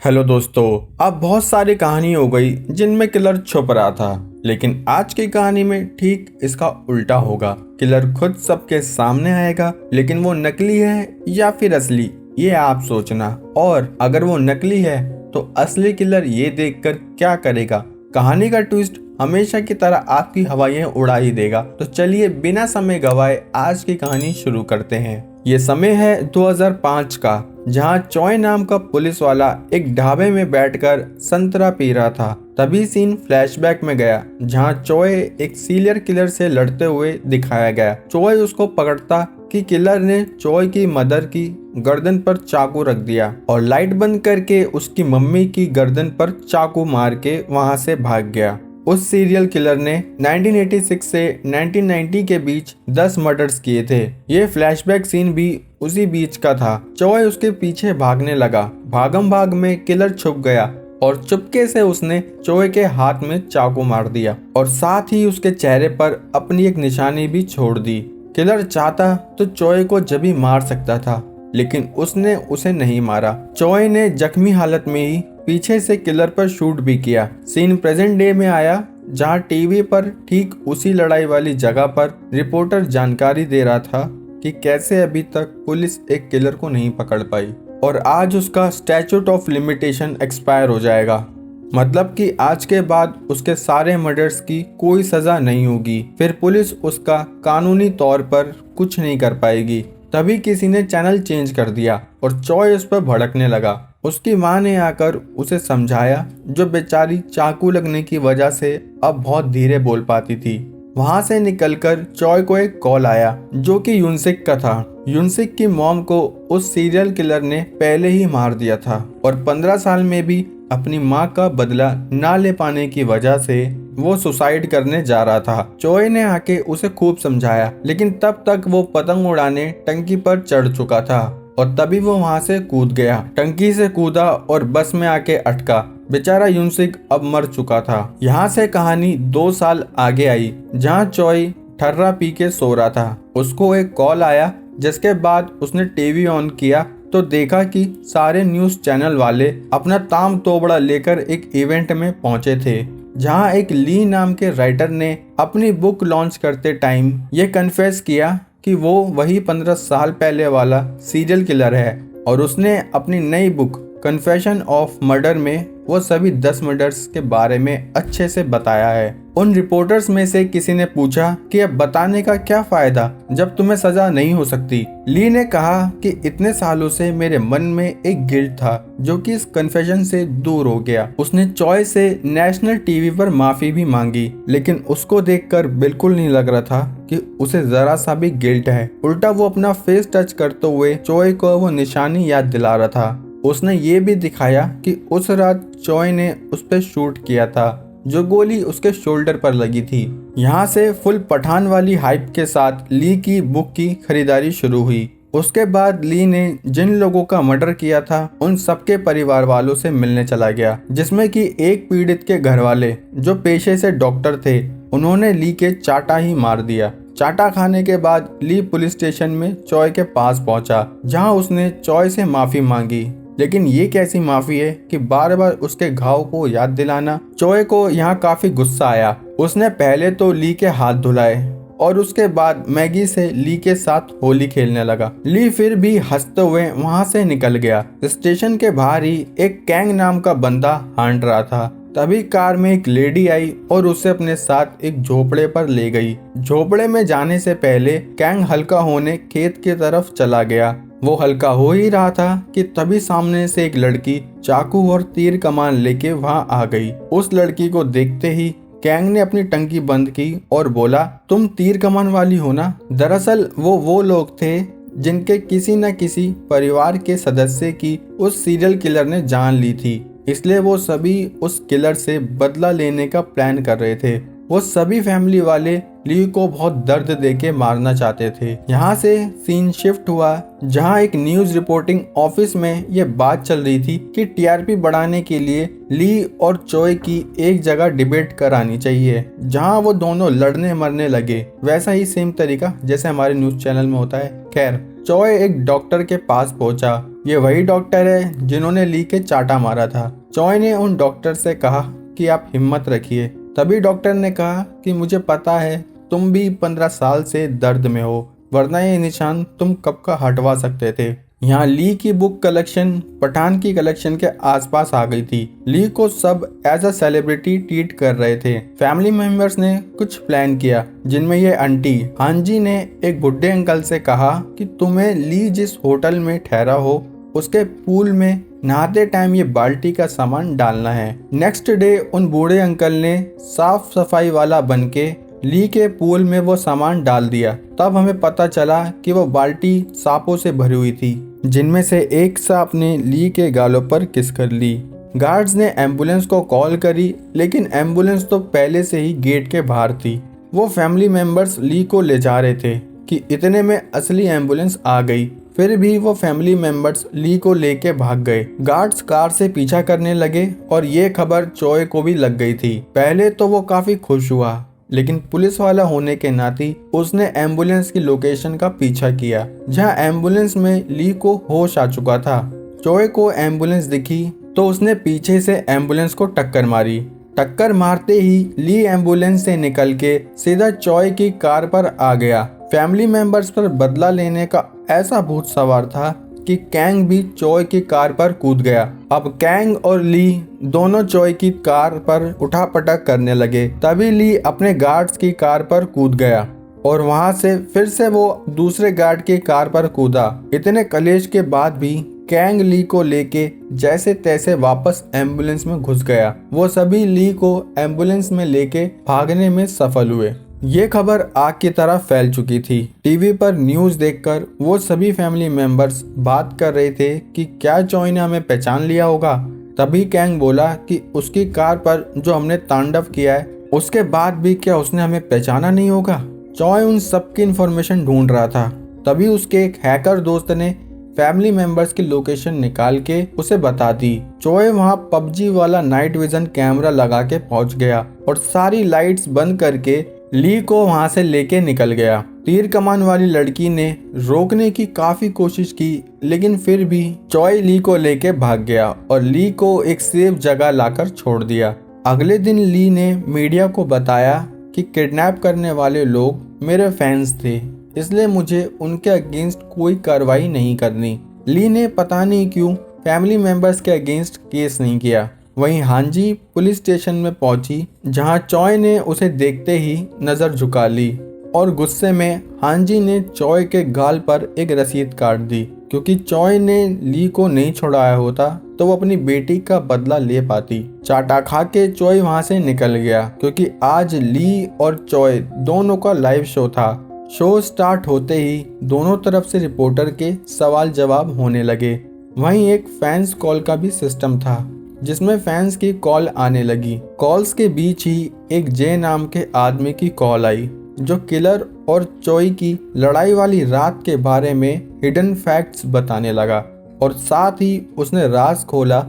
Hello दोस्तों। अब बहुत सारी कहानी हो गई जिनमें किलर छुप रहा था, लेकिन आज की कहानी में ठीक इसका उल्टा होगा। किलर खुद सबके सामने आएगा, लेकिन वो नकली है या फिर असली, ये आप सोचना। और अगर वो नकली है तो असली किलर ये देखकर क्या करेगा। कहानी का ट्विस्ट हमेशा की तरह आपकी हवाएं उड़ा ही देगा। तो चलिए बिना समय गवाए आज की कहानी शुरू करते हैं। ये समय है 2005 का, जहां चॉय नाम का पुलिस वाला एक ढाबे में बैठकर संतरा पी रहा था। तभी सीन फ्लैशबैक में गया, जहां चॉय एक सीरियल किलर से लड़ते हुए दिखाया गया। चॉय उसको पकड़ता कि किलर ने चॉय की मदर की गर्दन पर चाकू रख दिया और लाइट बंद करके उसकी मम्मी की गर्दन पर चाकू मार के वहां से भाग गया। उस सीरियल किलर ने 1986 से 1990 के बीच 10 मर्डर्स किए थे। ये फ्लैशबैक सीन भी उसी बीच का था। चॉय उसके पीछे भागने लगा। भागम भाग में किलर छुप गया और चुपके से उसने चॉय के हाथ में चाकू मार दिया और साथ ही उसके चेहरे पर अपनी एक निशानी भी छोड़ दी। किलर चाहता तो चॉय को जभी मार सकता था, लेकिन उसने उसे नहीं मारा। चॉय ने जख्मी हालत में ही पीछे से किलर पर शूट भी किया। सीन प्रेजेंट डे में आया, जहां टीवी पर ठीक उसी लड़ाई वाली जगह पर रिपोर्टर जानकारी दे रहा था कि कैसे अभी तक पुलिस एक किलर को नहीं पकड़ पाई और आज उसका स्टैट्यूट ऑफ लिमिटेशन एक्सपायर हो जाएगा। मतलब कि आज के बाद उसके सारे मर्डर्स की कोई सजा नहीं होगी। फिर पुलिस उसका कानूनी तौर पर कुछ नहीं कर पाएगी। तभी किसी ने चैनल चेंज कर दिया और चॉय उस पर भड़कने लगा। उसकी माँ ने आकर उसे समझाया, जो बेचारी चाकू लगने की वजह से अब बहुत धीरे बोल पाती थी। वहां से निकलकर चॉय को एक कॉल आया, जो कि यूनसिक का था। यूनसिक की मॉम को उस सीरियल किलर ने पहले ही मार दिया था और 15 साल में भी अपनी माँ का बदला ना ले पाने की वजह से वो सुसाइड करने जा रहा था। चॉय ने आके उसे खूब समझाया, लेकिन तब तक वो पतंग उड़ाने टंकी पर चढ़ चुका था और तभी वो वहां से कूद गया। टंकी से कूदा और बस में आके अटका। बेचारा यूनसिक अब मर चुका था। यहाँ से कहानी 2 साल आगे आई, जहाँ चॉय ठर्रा पी के सो रहा था। उसको एक कॉल आया, जिसके बाद उसने टीवी ऑन किया तो देखा कि सारे न्यूज चैनल वाले अपना ताम तोबड़ा लेकर एक इवेंट में पहुंचे थे, जहां एक ली नाम के राइटर ने अपनी बुक लॉन्च करते टाइम ये कन्फेस किया कि वो वही 15 साल पहले वाला सीरियल किलर है और उसने अपनी नई बुक कन्फेशन ऑफ मर्डर में वो सभी 10 मर्डर्स के बारे में अच्छे से बताया है। उन रिपोर्टर्स में से किसी ने पूछा कि अब बताने का क्या फायदा जब तुम्हें सजा नहीं हो सकती। ली ने कहा कि इतने सालों से मेरे मन में एक गिल्ट था, जो कि इस कन्फेशन से दूर हो गया। उसने चॉय से नेशनल टीवी पर माफी भी मांगी, लेकिन उसको देखकर बिल्कुल नहीं लग रहा था कि उसे जरा सा भी गिल्ट है। उल्टा वो अपना फेस टच करते हुए चॉय को वो निशानी याद दिला रहा था। उसने ये भी दिखाया कि उस रात चॉय ने उस पर शूट किया था, जो गोली उसके शोल्डर पर लगी थी। यहाँ से फुल पठान वाली हाइप के साथ ली की बुक की खरीदारी शुरू हुई। उसके बाद ली ने जिन लोगों का मर्डर किया था उन सबके परिवार वालों से मिलने चला गया, जिसमें कि एक पीड़ित के घर वाले, जो पेशे से डॉक्टर थे, उन्होंने ली के चाटा ही मार दिया। चाटा खाने के बाद ली पुलिस स्टेशन में चॉय के पास पहुंचा, जहां उसने चॉय से माफी मांगी। लेकिन ये कैसी माफी है कि बार बार उसके घाव को याद दिलाना। चॉय को यहाँ काफी गुस्सा आया। उसने पहले तो ली के हाथ धुलाए और उसके बाद मैगी से ली के साथ होली खेलने लगा। ली फिर भी हंसते हुए वहां से निकल गया। स्टेशन के बाहर ही एक कैंग नाम का बंदा हांड रहा था। तभी कार में एक लेडी आई और उसे अपने साथ एक झोपड़े पर ले गई। झोपड़े में जाने से पहले कैंग हल्का होने खेत की तरफ चला गया। वो हल्का हो ही रहा था कि तभी सामने से एक लड़की चाकू और तीर कमान लेके वहां आ गई। उस लड़की को देखते ही कैंग ने अपनी टंकी बंद की और बोला, तुम तीर कमान वाली हो ना? दरअसल वो लोग थे जिनके किसी न किसी परिवार के सदस्य की उस सीरियल किलर ने जान ली थी, इसलिए वो सभी उस किलर से बदला लेने का प्लान कर रहे थे। वो सभी फैमिली वाले ली को बहुत दर्द देके मारना चाहते थे। यहाँ से सीन शिफ्ट हुआ, जहाँ एक न्यूज रिपोर्टिंग ऑफिस में ये बात चल रही थी कि टीआरपी बढ़ाने के लिए ली और चॉय की एक जगह डिबेट करानी चाहिए, जहाँ वो दोनों लड़ने मरने लगे। वैसा ही सेम तरीका जैसे हमारे न्यूज चैनल में होता है। खैर, चॉय एक डॉक्टर के पास पहुंचा ये वही डॉक्टर है जिन्होंने ली के चाटा मारा था। चॉय ने उन डॉक्टर से कहा कि आप हिम्मत रखिए। तभी डॉक्टर ने कहा कि मुझे पता है तुम भी 15 साल से दर्द में हो, वरना ये निशान तुम कब का हटवा सकते थे। यहाँ ली की बुक कलेक्शन पठान की कलेक्शन के आसपास आ गई थी। ली को सब एज अ सेलिब्रिटी ट्रीट कर रहे थे। फैमिली मेंबर्स ने कुछ प्लान किया, जिनमें ये आंटी हांजी ने एक बुढ़े अंकल से कहा कि तुम्हें ली जिस होटल में ठहरा हो उसके पूल में नहाते टाइम ये बाल्टी का सामान डालना है। नेक्स्ट डे उन बूढ़े अंकल ने साफ सफाई वाला बनके ली के पूल में वो सामान डाल दिया। तब हमें पता चला कि वो बाल्टी सांपों से भरी हुई थी, जिनमें से एक सांप ने ली के गालों पर किस कर ली। गार्ड्स ने एम्बुलेंस को कॉल करी, लेकिन एम्बुलेंस तो पहले से ही गेट के बाहर थी। वो फैमिली मेंबर्स ली को ले जा रहे थे कि इतने में असली एम्बुलेंस आ गई। फिर भी वो फैमिली मेंबर्स ली को लेके भाग गए। गार्ड्स कार से पीछा करने लगे और ये खबर चॉय को भी लग गई थी। पहले तो वो काफी खुश हुआ, लेकिन पुलिस वाला होने के नाते उसने एम्बुलेंस की लोकेशन का पीछा किया, जहां एम्बुलेंस में ली को होश आ चुका था। चॉय को एम्बुलेंस दिखी तो उसने पीछे से एम्बुलेंस को टक्कर मारी। टक्कर मारते ही ली एम्बुलेंस से निकल के सीधा चॉय की कार पर आ गया। फैमिली मेंबर्स पर बदला लेने का ऐसा भूत सवार था कि कैंग भी चॉय की कार पर कूद गया। अब कैंग और ली दोनों चॉय की कार पर उठापटक करने लगे। तभी ली अपने गार्ड्स की कार पर कूद गया और वहां से फिर से वो दूसरे गार्ड की कार पर कूदा। इतने कलेश के बाद भी कैंग ली को लेके जैसे तैसे वापस एम्बुलेंस में घुस गया। वो सभी ली को एम्बुलेंस में लेके भागने में सफल हुए। ये खबर आग की तरह फैल चुकी थी। टीवी पर न्यूज देखकर वो सभी फैमिली मेंबर्स बात कर रहे थे कि क्या चॉय ने हमें पहचान लिया होगा। तभी कैंग बोला कि उसकी कार पर जो हमने तांडव किया है उसके बाद भी क्या उसने हमें पहचाना नहीं होगा। चॉय उन सबकी इंफॉर्मेशन ढूंढ रहा था। तभी उसके एक हैकर दोस्त ने फैमिली मेंबर्स की लोकेशन निकाल के उसे बता दी। चॉय वहां पबजी वाला नाइट विजन कैमरा लगा के पहुंच गया और सारी लाइट्स बंद करके ली को वहां से लेके निकल गया। तीर कमान वाली लड़की ने रोकने की काफी कोशिश की, लेकिन फिर भी चॉय ली को लेके भाग गया और ली को एक सेफ जगह लाकर छोड़ दिया। अगले दिन ली ने मीडिया को बताया कि किडनैप करने वाले लोग मेरे फैंस थे, इसलिए मुझे उनके अगेंस्ट कोई कार्रवाई नहीं करनी। ली ने पता नहीं क्यों फैमिली मेंबर्स के अगेंस्ट केस नहीं किया। वहीं हांजी पुलिस स्टेशन में पहुंची, जहां चॉय ने उसे देखते ही नजर झुका ली और गुस्से में हांजी ने चॉय के गाल पर एक रसीद काट दी। क्योंकि चॉय ने ली को नहीं छुड़ाया होता तो वो अपनी बेटी का बदला ले पाती। चाटा खा के चॉय वहां से निकल गया, क्योंकि आज ली और चॉय दोनों का लाइव शो था। शो स्टार्ट होते ही दोनों तरफ से रिपोर्टर के सवाल जवाब होने लगे। वहीं एक फैंस कॉल का भी सिस्टम था, जिसमें फैंस की कॉल आने लगी। कॉल्स के बीच ही एक जे नाम के आदमी की कॉल आई, जो किलर और चॉय की लड़ाई वाली रात के बारे में हिडन फैक्ट्स बताने लगा और साथ ही उसने राज खोला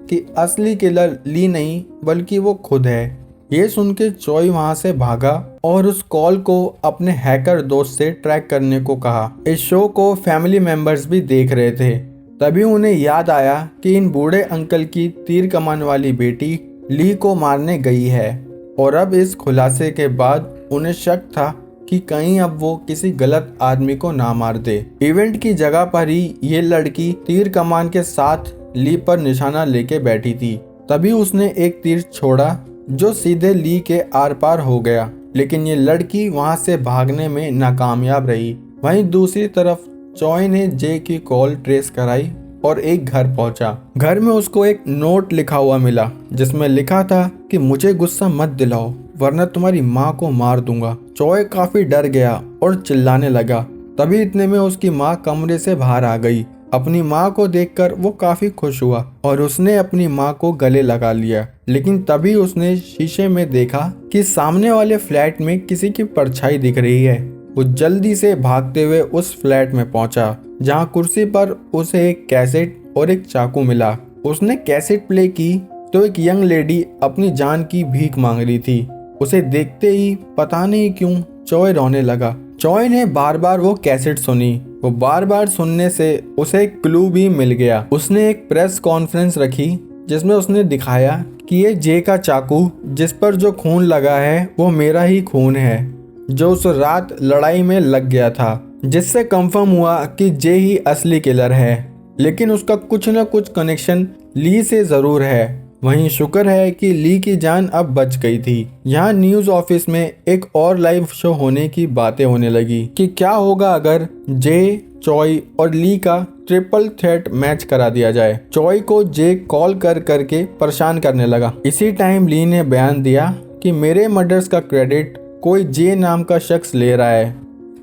कि असली किलर ली नहीं बल्कि वो खुद है। ये सुन के चॉय वहां से भागा और उस कॉल को अपने हैकर दोस्त से ट्रैक करने को कहा। इस शो को फैमिली मेंबर्स भी देख रहे थे। तभी उन्हें याद आया कि इन बूढ़े अंकल की तीर कमान वाली बेटी ली को मारने गई है और अब इस खुलासे के बाद उन्हें शक था कि कहीं अब वो किसी गलत आदमी को ना मार दे। इवेंट की जगह पर ही ये लड़की तीर कमान के साथ ली पर निशाना लेके बैठी थी। तभी उसने एक तीर छोड़ा जो सीधे ली के आर पार हो गया, लेकिन ये लड़की वहां से भागने में नाकामयाब रही। वहीं दूसरी तरफ चॉय ने जे की कॉल ट्रेस कराई और एक घर पहुंचा। घर में उसको एक नोट लिखा हुआ मिला, जिसमें लिखा था कि मुझे गुस्सा मत दिलाओ वरना तुम्हारी माँ को मार दूंगा। चॉय काफी डर गया और चिल्लाने लगा। तभी इतने में उसकी माँ कमरे से बाहर आ गई। अपनी माँ को देखकर वो काफी खुश हुआ और उसने अपनी माँ को गले लगा लिया। लेकिन तभी उसने शीशे में देखा कि सामने वाले फ्लैट में किसी की परछाई दिख रही है। वो जल्दी से भागते हुए उस फ्लैट में पहुंचा, जहां कुर्सी पर उसे एक कैसेट और एक चाकू मिला। उसने कैसेट प्ले की तो एक यंग लेडी अपनी जान की भीख मांग रही थी। उसे देखते ही पता नहीं क्यों चॉय रोने लगा। चॉय ने बार बार वो कैसेट सुनी। वो बार बार सुनने से उसे एक क्लू भी मिल गया। उसने एक प्रेस कॉन्फ्रेंस रखी जिसमें उसने दिखाया कि ये जे का चाकू जिस पर जो खून लगा है वो मेरा ही खून है, जो उस रात लड़ाई में लग गया था, जिससे कंफर्म हुआ कि जे ही असली किलर है। लेकिन उसका कुछ न कुछ कनेक्शन ली से जरूर है। वहीं शुक्र है कि ली की जान अब बच गई थी। यहाँ न्यूज ऑफिस में एक और लाइव शो होने की बातें होने लगी कि क्या होगा अगर जे, चॉय और ली का ट्रिपल थ्रेट मैच करा दिया जाए। चॉय को जे कॉल कर करके परेशान करने लगा। इसी टाइम ली ने बयान दिया कि मेरे मर्डर्स का क्रेडिट कोई जे नाम का शख्स ले रहा है।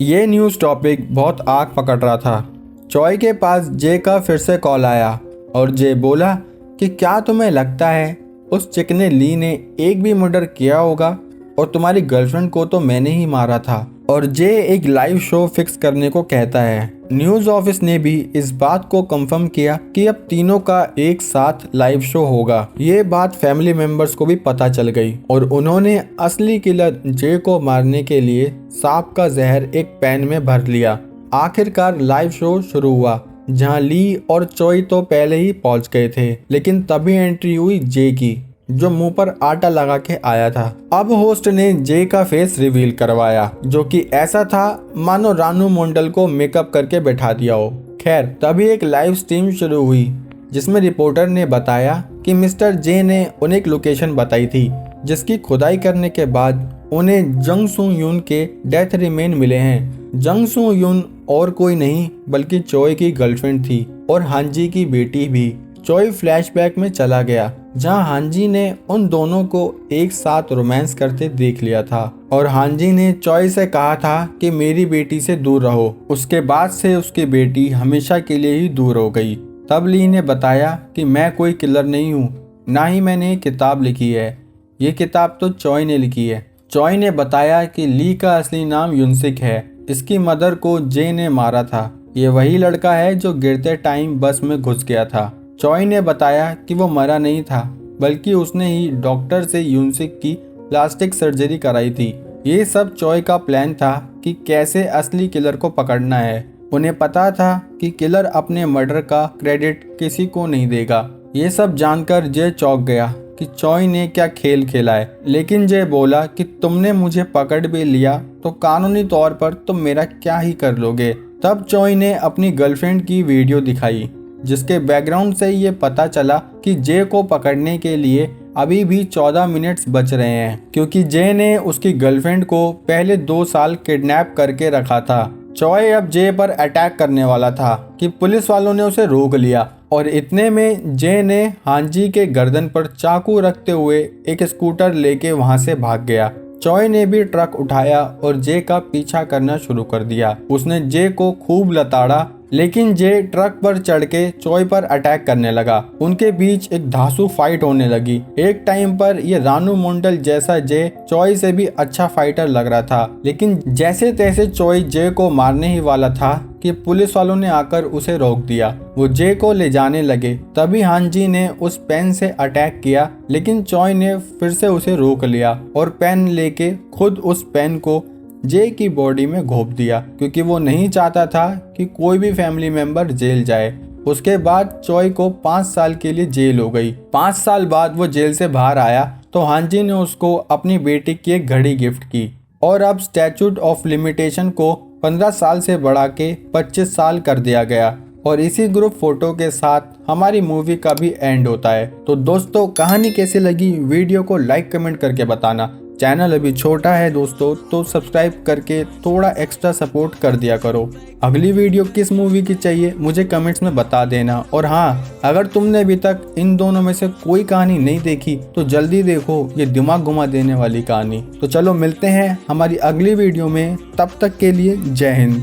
ये न्यूज टॉपिक बहुत आग पकड़ रहा था। चॉय के पास जे का फिर से कॉल आया और जे बोला कि क्या तुम्हें लगता है उस चिकने ली ने एक भी मर्डर किया होगा, और तुम्हारी गर्लफ्रेंड को तो मैंने ही मारा था। और जे एक लाइव शो फिक्स करने को कहता है। न्यूज ऑफिस ने भी इस बात को कंफर्म किया कि अब तीनों का एक साथ लाइव शो होगा। ये बात फैमिली मेंबर्स को भी पता चल गई और उन्होंने असली किलर जे को मारने के लिए सांप का जहर एक पैन में भर लिया। आखिरकार लाइव शो शुरू हुआ जहां ली और चॉय तो पहले ही पहुंच गए थे, लेकिन तभी एंट्री हुई जे की, जो मुंह पर आटा लगा के आया था। अब होस्ट ने जे का फेस रिवील करवाया, जो कि ऐसा था मानो रानू मंडल को मेकअप करके बैठा दिया हो। खैर, तभी एक लाइव स्ट्रीम शुरू हुई जिसमें रिपोर्टर ने बताया कि मिस्टर जे ने उन्हें एक लोकेशन बताई थी जिसकी खुदाई करने के बाद उन्हें जंग सू यून के डेथ रिमेन मिले हैं। जंग सू यून और कोई नहीं बल्कि चॉय की गर्लफ्रेंड थी और हांजी की बेटी भी। चॉय फ्लैशबैक में चला गया जहां हांजी ने उन दोनों को एक साथ रोमांस करते देख लिया था और हांजी ने चॉय से कहा था कि मेरी बेटी से दूर रहो। उसके बाद से उसकी बेटी हमेशा के लिए ही दूर हो गई। तब ली ने बताया कि मैं कोई किलर नहीं हूँ, ना ही मैंने किताब लिखी है, ये किताब तो चॉय ने लिखी है। चॉय ने बताया कि ली का असली नाम युनसिक है, इसकी मदर को जे ने मारा था। ये वही लड़का है जो गिरते टाइम बस में घुस गया था। चॉय ने बताया कि वो मरा नहीं था, बल्कि उसने ही डॉक्टर से युनसिक की प्लास्टिक सर्जरी कराई थी। ये सब चॉय का प्लान था कि कैसे असली किलर को पकड़ना है। उन्हें पता था कि किलर अपने मर्डर का क्रेडिट किसी को नहीं देगा। ये सब जानकर जे चौंक गया कि चॉय ने क्या खेल खेला है, लेकिन जे बोला कि तुमने मुझे पकड़ भी लिया तो कानूनी तौर पर तुम मेरा क्या ही कर लोगे। तब चॉय ने अपनी गर्लफ्रेंड की वीडियो दिखाई जिसके बैकग्राउंड से ये पता चला कि जे को पकड़ने के लिए अभी भी 14 मिनट्स बच रहे हैं, क्योंकि जे ने उसकी गर्लफ्रेंड को पहले 2 साल किडनैप करके रखा था। चॉय अब जे पर अटैक करने वाला था कि पुलिस वालों ने उसे रोक लिया और इतने में जे ने हांजी के गर्दन पर चाकू रखते हुए एक स्कूटर लेके वहां से भाग गया। चॉय ने भी ट्रक उठाया और जे का पीछा करना शुरू कर दिया। उसने जे को खूब लताड़ा, लेकिन जे ट्रक पर चढ़ के चॉय पर अटैक करने लगा। उनके बीच एक धांसू फाइट होने लगी। एक टाइम पर ये रानू मंडल जैसा जे चॉय से भी अच्छा फाइटर लग रहा था, लेकिन जैसे तैसे चॉय जे को मारने ही वाला था कि पुलिस वालों ने आकर उसे रोक दिया। वो जे को ले जाने लगे, तभी हांजी ने उस पेन से अटैक किया, लेकिन चॉय ने फिर से उसे रोक लिया और पेन लेके खुद उस पेन को जे की बॉडी में घोंप दिया, क्योंकि वो नहीं चाहता था कि कोई भी फैमिली मेंबर जेल जाए। उसके बाद चॉय को 5 साल के लिए जेल हो गई। 5 साल बाद वो जेल से बाहर आया तो हांजी ने उसको अपनी बेटी की एक घड़ी गिफ्ट की और अब स्टैट्यूट ऑफ लिमिटेशन को 15 साल से बढ़ा के 25 साल कर दिया गया। और इसी ग्रुप फोटो के साथ हमारी मूवी का भी एंड होता है। तो दोस्तों, कहानी कैसी लगी वीडियो को लाइक कमेंट करके बताना। चैनल अभी छोटा है दोस्तों, तो सब्सक्राइब करके थोड़ा एक्स्ट्रा सपोर्ट कर दिया करो। अगली वीडियो किस मूवी की चाहिए मुझे कमेंट्स में बता देना। और हाँ, अगर तुमने अभी तक इन दोनों में से कोई कहानी नहीं देखी तो जल्दी देखो, ये दिमाग घुमा देने वाली कहानी। तो चलो मिलते हैं हमारी अगली वीडियो में, तब तक के लिए जय हिंद।